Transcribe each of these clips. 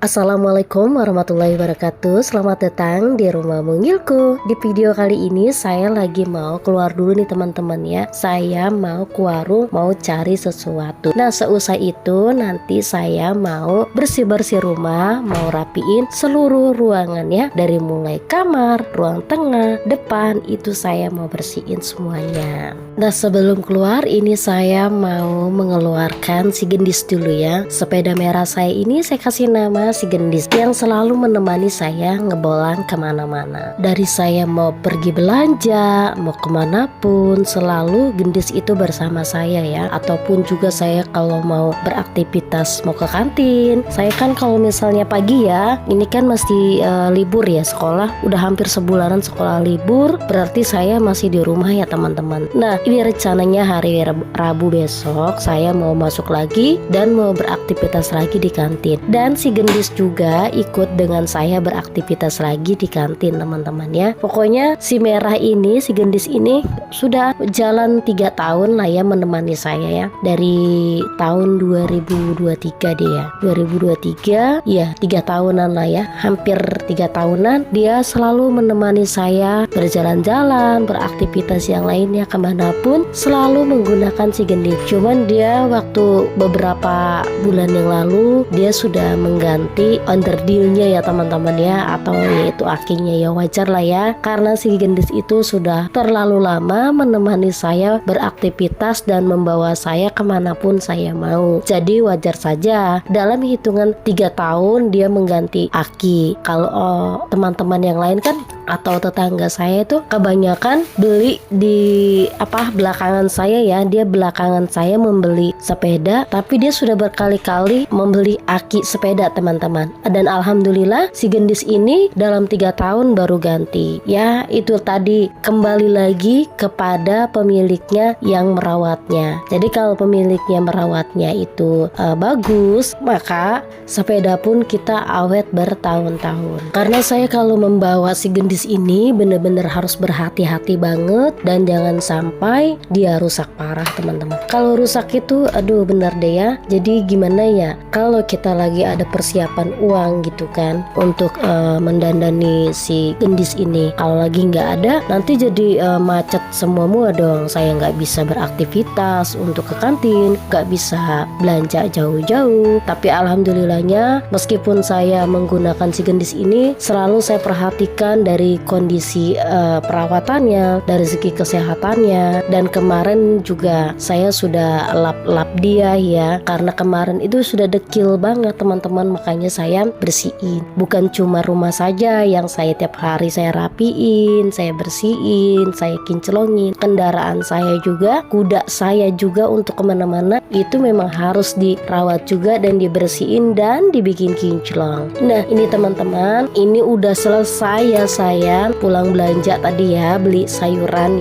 Assalamualaikum warahmatullahi wabarakatuh. Selamat datang di rumah mungilku. Di video kali ini saya lagi mau keluar dulu nih teman-teman ya. Saya mau ke warung, mau cari sesuatu. Nah seusai itu nanti saya mau bersih-bersih rumah, mau rapiin seluruh ruangan ya. Dari mulai kamar, ruang tengah, depan, itu saya mau bersihin semuanya. Nah sebelum keluar ini saya mau mengeluarkan si gendis dulu ya. Sepeda merah saya ini saya kasih nama si gendis yang selalu menemani saya ngebolang kemana-mana. Dari saya mau pergi belanja, mau kemanapun, selalu gendis itu bersama saya ya. Ataupun juga saya kalau mau beraktivitas, mau ke kantin. Saya kan kalau misalnya pagi ya, ini kan masih libur ya sekolah. Udah hampir sebulanan sekolah libur, berarti saya masih di rumah ya teman-teman. Nah ini rencananya hari Rabu besok saya mau masuk lagi dan mau beraktivitas lagi di kantin. Dan si gendis juga ikut dengan saya beraktivitas lagi di kantin teman-teman ya. Pokoknya si merah ini, si gendis ini sudah jalan 3 tahun lah ya menemani saya ya. Dari tahun 2023 dia 2023 ya 3 tahunan lah ya, hampir 3 tahunan dia selalu menemani saya berjalan-jalan, beraktivitas yang lainnya kemanapun selalu menggunakan si gendis. Cuman dia waktu beberapa bulan yang lalu dia sudah mengganti onderdilnya ya teman-teman ya, atau yaitu akinya ya, wajar lah ya karena si gendis itu sudah terlalu lama menemani saya beraktivitas dan membawa saya kemanapun saya mau. Jadi wajar saja dalam hitungan 3 tahun dia mengganti aki. Kalau teman-teman yang lain kan atau tetangga saya itu kebanyakan beli di belakangan saya ya. Dia belakangan saya membeli sepeda, tapi dia sudah berkali-kali membeli aki sepeda teman-teman. Dan alhamdulillah si gendis ini dalam 3 tahun baru ganti. Ya itu tadi kembali lagi kepada pemiliknya yang merawatnya. Jadi kalau pemiliknya merawatnya itu bagus, maka sepeda pun kita awet bertahun-tahun. Karena saya kalau membawa si gendis ini bener-bener harus berhati-hati banget dan jangan sampai dia rusak parah teman-teman. Kalau rusak itu aduh bener deh ya. Jadi gimana ya kalau kita lagi ada persiapan uang gitu kan untuk mendandani si gendis ini, kalau lagi nggak ada nanti jadi macet semua dong. Saya nggak bisa beraktivitas untuk ke kantin, nggak bisa belanja jauh-jauh. Tapi alhamdulillahnya meskipun saya menggunakan si gendis ini selalu saya perhatikan dari kondisi perawatannya, dari segi kesehatannya. Dan kemarin juga saya sudah lap-lap dia ya, karena kemarin itu sudah dekil banget teman-teman, makanya saya bersihin. Bukan cuma rumah saja yang saya tiap hari saya rapiin, saya bersihin, saya kinclongin. Kendaraan saya juga, kuda saya juga untuk kemana-mana itu memang harus dirawat juga dan dibersihin dan dibikin kinclong. Nah ini teman-teman, ini udah selesai ya saya pulang belanja tadi ya, beli sayuran.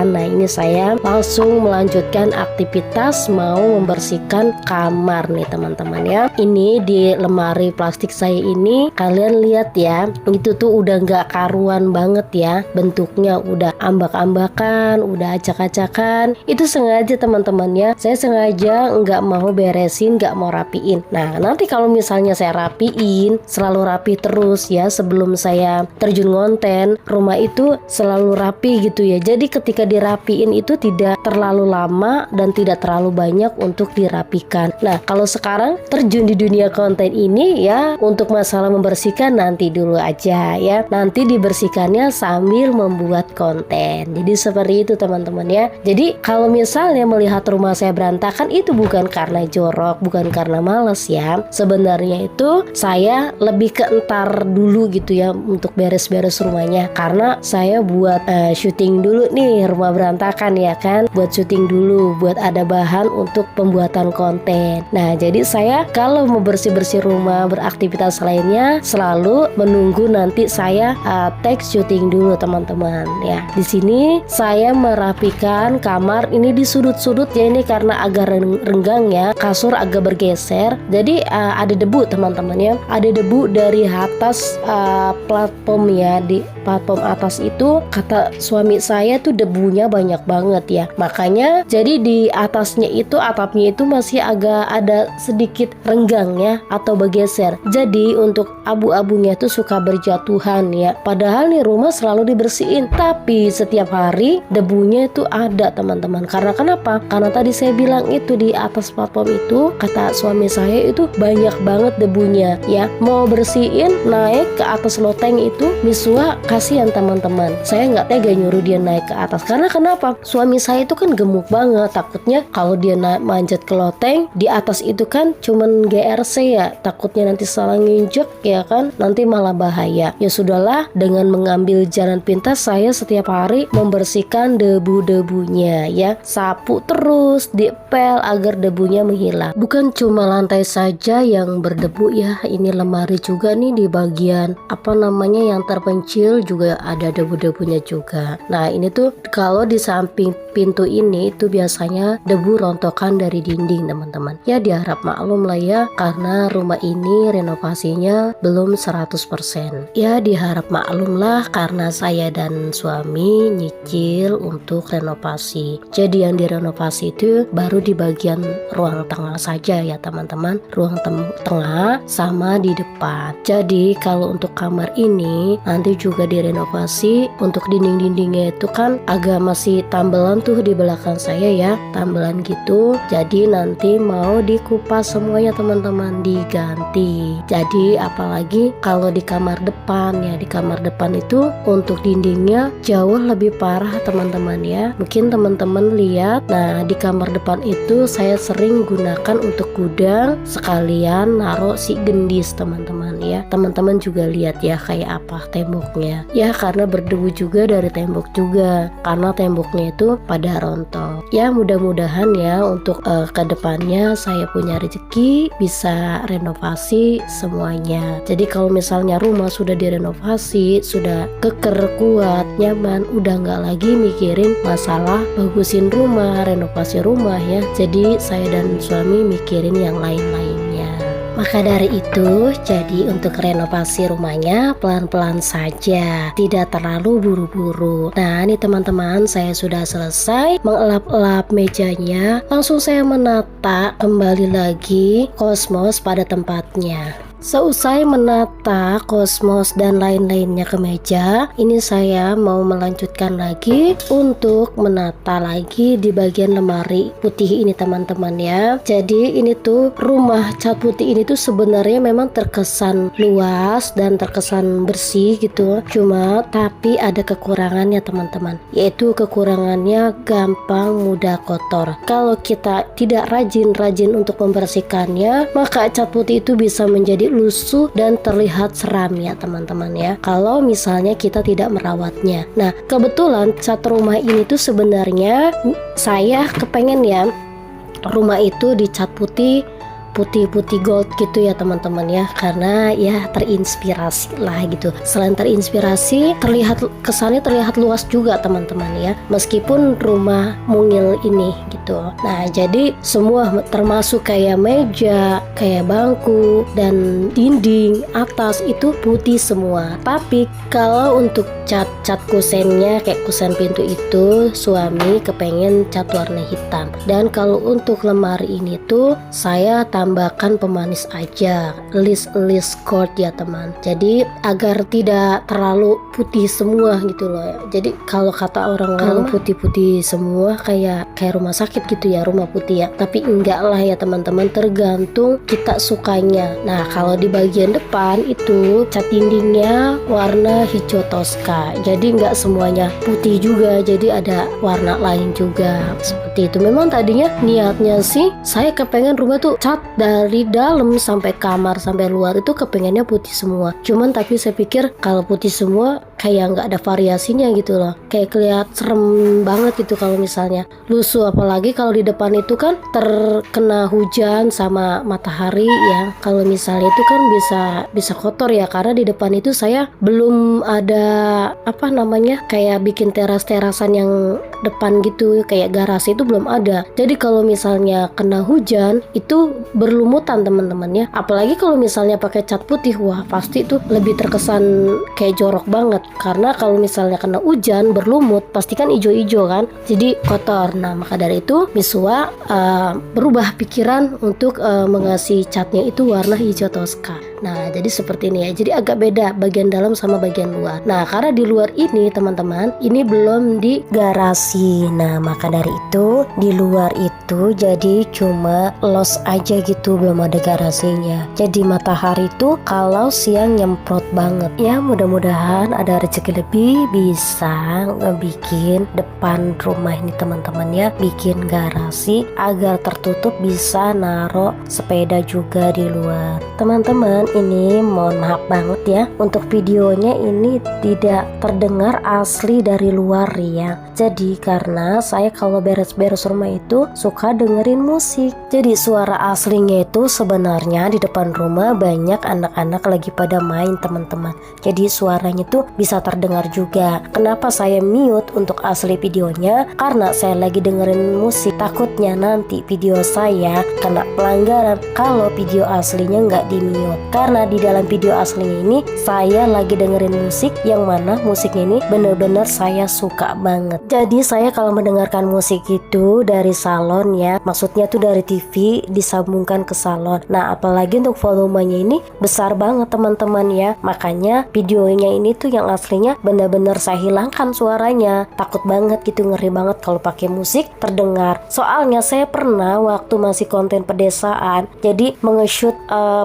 Nah ini saya langsung melanjutkan aktivitas mau membersihkan kamar nih teman-teman ya. Ini di lemari plastik saya ini kalian lihat ya, itu tuh udah nggak karuan banget ya, bentuknya udah ambak-ambakan, udah acak-acakan. Itu sengaja teman-teman ya, saya sengaja nggak mau beresin, nggak mau rapiin. Nah nanti kalau misalnya saya rapiin, selalu rapi terus ya sebelum saya terjun konten, rumah itu selalu rapi gitu ya. Jadi ketika dirapiin itu tidak terlalu lama dan tidak terlalu banyak untuk dirapikan. Nah kalau sekarang terjun di dunia konten ini ya, untuk masalah membersihkan nanti dulu aja ya, nanti dibersihkannya sambil membuat konten. Jadi seperti itu teman-teman ya. Jadi kalau misalnya melihat rumah saya berantakan itu bukan karena jorok, bukan karena males ya. Sebenarnya itu saya lebih ke entar dulu gitu ya untuk beres-beres rumahnya, karena saya buat syuting dulu nih rumah berantakan ya kan, buat syuting dulu, buat ada bahan untuk pembuatan konten. Nah jadi saya kalau mau bersih-bersih rumah, beraktivitas lainnya selalu menunggu nanti saya take syuting dulu teman-teman ya. Di sini saya merapikan kamar ini di sudut-sudut ya, ini karena agak renggang ya, kasur agak bergeser, jadi ada debu teman-teman ya, ada debu dari atas plat platform ya, di platform atas itu kata suami saya tuh debunya banyak banget ya. Makanya jadi di atasnya itu, atapnya itu masih agak ada sedikit renggangnya atau bergeser. Jadi untuk abu-abunya tuh suka berjatuhan ya. Padahal nih rumah selalu dibersihin, tapi setiap hari debunya itu ada teman-teman. Karena kenapa? Karena tadi saya bilang itu di atas platform itu kata suami saya itu banyak banget debunya ya. Mau bersihin naik ke atas loteng itu misua kasihan teman-teman. Saya nggak tega nyuruh dia naik ke atas. Karena kenapa? Suami saya itu kan gemuk banget. Takutnya kalau dia manjat ke loteng di atas itu kan cuman GRC ya. Takutnya nanti salah nginjek ya kan. Nanti malah bahaya. Ya sudahlah, dengan mengambil jalan pintas saya setiap hari membersihkan debu-debunya ya. Sapu terus, dipel agar debunya menghilang. Bukan cuma lantai saja yang berdebu ya. Ini lemari juga nih di bagian yang terpencil juga ada debu-debunya juga. Nah ini tuh kalau di samping pintu ini itu biasanya debu rontokan dari dinding teman-teman. Ya diharap maklum lah ya, karena rumah ini renovasinya belum 100%. Ya diharap maklum lah karena saya dan suami nyicil untuk renovasi. Jadi yang direnovasi itu baru di bagian ruang tengah saja ya teman-teman. Ruang tengah sama di depan. Jadi kalau untuk kamar ini nanti juga direnovasi. Untuk dinding-dindingnya itu kan agak masih tambelan tuh di belakang saya ya, tambelan gitu. Jadi nanti mau dikupas semuanya teman-teman, diganti. Jadi apalagi kalau di kamar depan ya, di kamar depan itu untuk dindingnya jauh lebih parah teman-teman ya. Mungkin teman-teman lihat. Nah di kamar depan itu saya sering gunakan untuk gudang sekalian naruh si gendis teman-teman ya. Teman-teman juga lihat ya kayak apa temboknya ya, karena berdebu juga dari tembok juga, karena temboknya itu pada rontok ya. Mudah-mudahan ya untuk kedepannya saya punya rezeki bisa renovasi semuanya. Jadi kalau misalnya rumah sudah direnovasi, sudah keker, kuat, nyaman, udah nggak lagi mikirin masalah bagusin rumah, renovasi rumah ya. Jadi saya dan suami mikirin yang lain-lainnya. Maka dari itu, jadi untuk renovasi rumahnya pelan-pelan saja, tidak terlalu buru-buru. Nah ini teman-teman, saya sudah selesai mengelap-elap mejanya. Langsung saya menata kembali lagi kosmos pada tempatnya. Seusai menata kosmos dan lain-lainnya ke meja, ini saya mau melanjutkan lagi untuk menata lagi di bagian lemari putih ini teman-teman ya. Jadi ini tuh rumah cat putih ini tuh sebenarnya memang terkesan luas dan terkesan bersih gitu. Cuma tapi ada kekurangannya teman-teman, yaitu kekurangannya gampang mudah kotor. Kalau kita tidak rajin-rajin untuk membersihkannya, maka cat putih itu bisa menjadi lusuh dan terlihat seram ya teman-teman ya, kalau misalnya kita tidak merawatnya. Nah kebetulan cat rumah ini tuh sebenarnya saya kepengen ya rumah itu dicat putih gold gitu ya teman-teman ya, karena ya terinspirasi lah gitu. Selain terinspirasi, kesannya terlihat luas juga teman-teman ya, meskipun rumah mungil ini gitu. Nah jadi semua termasuk kayak meja, kayak bangku dan dinding atas itu putih semua. Tapi kalau untuk cat kusennya kayak kusen pintu itu suami kepengen cat warna hitam. Dan kalau untuk lemari ini tuh saya tambahkan pemanis aja, list coat ya teman. Jadi agar tidak terlalu putih semua gitu loh ya. Jadi kalau kata orang-orang putih-putih semua kayak rumah sakit gitu ya, rumah putih ya. Tapi enggak lah ya teman-teman, tergantung kita sukanya. Nah kalau di bagian depan itu cat dindingnya warna hijau toska. Jadi enggak semuanya putih juga, jadi ada warna lain juga seperti itu. Memang tadinya niatnya sih saya kepengen rumah tuh cat dari dalam sampai kamar sampai luar itu kepengennya putih semua. Cuman tapi saya pikir kalau putih semua kayak nggak ada variasinya gitu loh, kayak kelihatan serem banget gitu kalau misalnya lusuh. Apalagi kalau di depan itu kan terkena hujan sama matahari ya, kalau misalnya itu kan bisa kotor ya, karena di depan itu saya belum ada kayak bikin teras-terasan yang depan gitu, kayak garasi itu belum ada. Jadi kalau misalnya kena hujan itu berlumutan teman-teman ya. Apalagi kalau misalnya pakai cat putih, wah pasti tuh lebih terkesan kayak jorok banget. Karena kalau misalnya kena hujan berlumut pasti kan ijo-ijo kan, jadi kotor. Nah maka dari itu Misua berubah pikiran untuk mengasih catnya itu warna hijau toska. Nah jadi seperti ini ya, jadi agak beda bagian dalam sama bagian luar. Nah karena di luar ini teman-teman, ini belum digarasi. Nah maka dari itu di luar itu jadi cuma los aja gitu, belum ada garasinya. Jadi matahari itu kalau siang nyemprot banget ya. Mudah-mudahan ada rezeki lebih bisa ngebikin depan rumah ini teman-teman ya, bikin garasi agar tertutup, bisa naro sepeda juga di luar. Teman-teman ini mohon maaf banget ya, untuk videonya ini tidak terdengar asli dari luar ya. Jadi karena saya kalau beres-beres rumah itu suka dengerin musik. Jadi suara aslinya itu sebenarnya di depan rumah banyak anak-anak lagi pada main teman-teman. Jadi suaranya tuh bisa terdengar juga. Kenapa saya mute untuk asli videonya? Karena saya lagi dengerin musik. Takutnya nanti video saya kena pelanggaran kalau video aslinya nggak di mute. Karena di dalam video aslinya ini saya lagi dengerin musik yang mana musiknya ini bener-bener saya suka banget. Jadi saya kalau mendengarkan musik itu dari salon ya, maksudnya tuh dari TV disambungkan ke salon. Nah apalagi untuk volumenya ini besar banget teman-teman ya, makanya videonya ini tuh yang aslinya bener-bener saya hilangkan suaranya. Takut banget gitu, ngeri banget kalau pakai musik terdengar. Soalnya saya pernah waktu masih konten pedesaan, jadi mengeshoot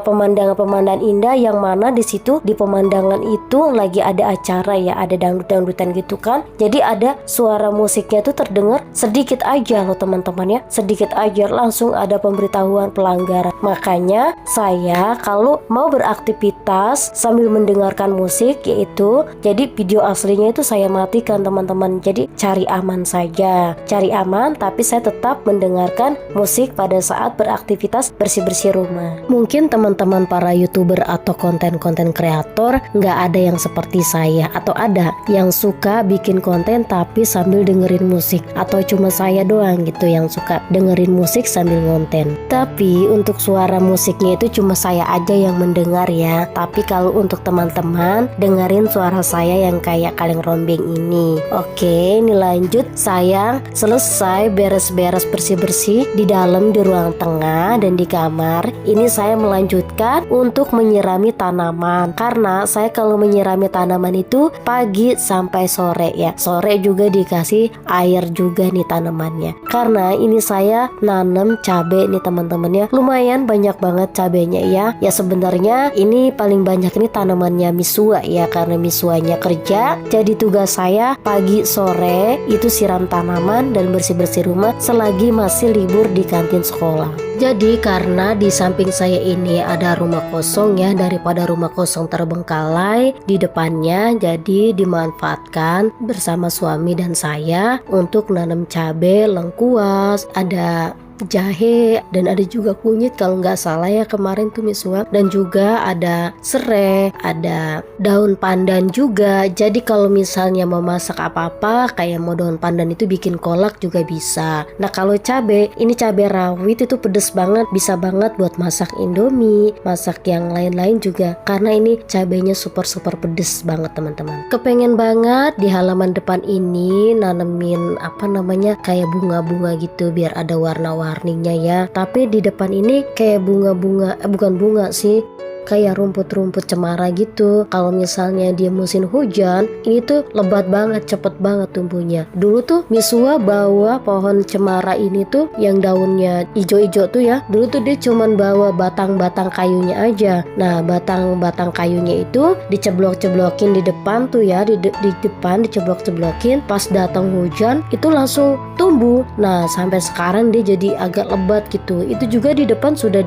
pemandangan-pemandangan indah yang mana di situ di pemandangan itu lagi ada acara ya, ada dangdut-dangdutan gitu kan. Jadi ada suara musiknya tuh terdengar sedikit aja loh teman-teman ya, sedikit aja langsung ada pemberitahuan pelanggaran. Makanya saya kalau mau beraktivitas sambil mendengarkan musik yaitu, jadi video aslinya itu saya matikan teman-teman. Jadi cari aman saja, cari aman, tapi saya tetap mendengarkan musik pada saat beraktivitas bersih-bersih rumah. Mungkin teman-teman para YouTuber atau konten-konten kreator nggak ada yang seperti saya, atau ada yang suka bikin konten tapi sambil dengerin musik, atau cuma saya doang gitu yang suka dengerin musik sambil ngonten. Tapi untuk suara musiknya itu cuma saya aja yang mendengar ya. Tapi kalau untuk teman-teman dengerin suara saya yang kayak kaleng rombeng ini. Oke, ini lanjut. Saya selesai beres-beres bersih-bersih di dalam, di ruang tengah dan di kamar. Ini saya melanjutkan untuk menyirami tanaman. Karena saya kalau menyirami tanaman itu pagi sampai sore ya. Sore juga dikasih air juga nih tanamannya. Karena ini saya nanam cabai nih teman-teman ya. Lumayan banyak banget cabenya ya. Ya sebenarnya ini paling banyak ini tanamannya Misua ya, karena Misuanya kerja. Jadi tugas saya pagi sore itu siram tanaman dan bersih-bersih rumah selagi masih libur di kantin sekolah. Jadi karena di samping saya ini ada rumah kosong ya, daripada rumah kosong terbengkalai di depannya, jadi dimanfaatkan bersama suami dan saya untuk nanam cabai, lengkuas, ada jahe, dan ada juga kunyit kalau nggak salah ya kemarin tuh Misua, dan juga ada serai, ada daun pandan juga. Jadi kalau misalnya mau masak apa-apa kayak mau daun pandan itu bikin kolak juga bisa. Nah kalau cabai, ini cabai rawit itu pedes banget, bisa banget buat masak indomie, masak yang lain-lain juga, karena ini cabainya super pedes banget teman-teman. Kepengen banget di halaman depan ini nanemin apa namanya kayak bunga-bunga gitu biar ada warna-warninya ya. Tapi di depan ini kayak bunga-bunga, bukan bunga sih, kayak rumput-rumput cemara gitu. Kalau misalnya dia musim hujan, ini tuh lebat banget, cepet banget tumbuhnya. Dulu tuh Misua bawa pohon cemara ini tuh yang daunnya ijo-ijo tuh ya, dulu tuh dia cuman bawa batang-batang kayunya aja. Nah batang-batang kayunya itu diceblok-ceblokin di depan tuh ya, di depan diceblok-ceblokin. Pas datang hujan itu langsung tumbuh. Nah sampai sekarang dia jadi agak lebat gitu. Itu juga di depan sudah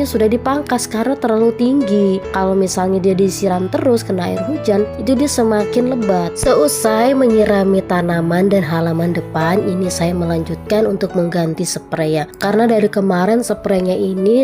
sudah dipangkas karena terlalu terlalu tinggi. Kalau misalnya dia disiram terus kena air hujan, itu dia semakin lebat. Seusai menyirami tanaman dan halaman depan, ini saya melanjutkan untuk mengganti spraynya. Karena dari kemarin spraynya ini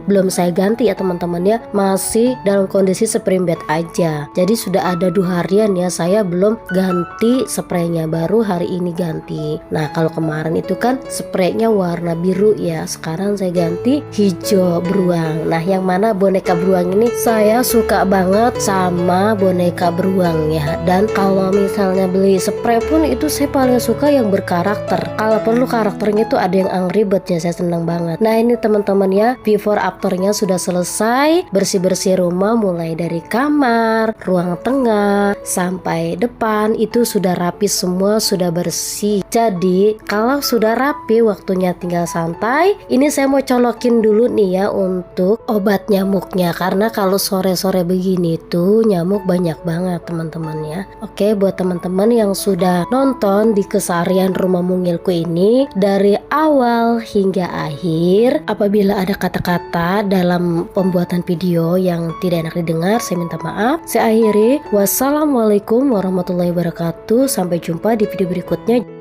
belum saya ganti ya teman-teman ya, masih dalam kondisi spray bed aja. Jadi sudah ada 2 harian ya saya belum ganti spraynya, baru hari ini ganti. Nah kalau kemarin itu kan spraynya warna biru ya, sekarang saya ganti hijau beruang. Nah yang mana boneka beruang ini saya suka banget sama boneka beruang ya. Dan kalau misalnya beli spray pun itu saya paling suka yang berkarakter. Kalau perlu karakternya itu ada yang Angry Birds-nya, saya senang banget. Nah ini teman-teman ya, before afternya sudah selesai. Bersih-bersih rumah mulai dari kamar, ruang tengah sampai depan itu sudah rapi semua, sudah bersih. Jadi kalau sudah rapi, waktunya tinggal santai. Ini saya mau colokin dulu nih ya untuk obat nyamuknya, karena kalau sore-sore begini tuh nyamuk banyak banget teman-teman ya. Oke, buat teman-teman yang sudah nonton di keseharian Rumah Mungilku ini dari awal hingga akhir, apabila ada kata-kata dalam pembuatan video yang tidak enak didengar, saya minta maaf. Saya akhiri, wassalamualaikum warahmatullahi wabarakatuh. Sampai jumpa di video berikutnya.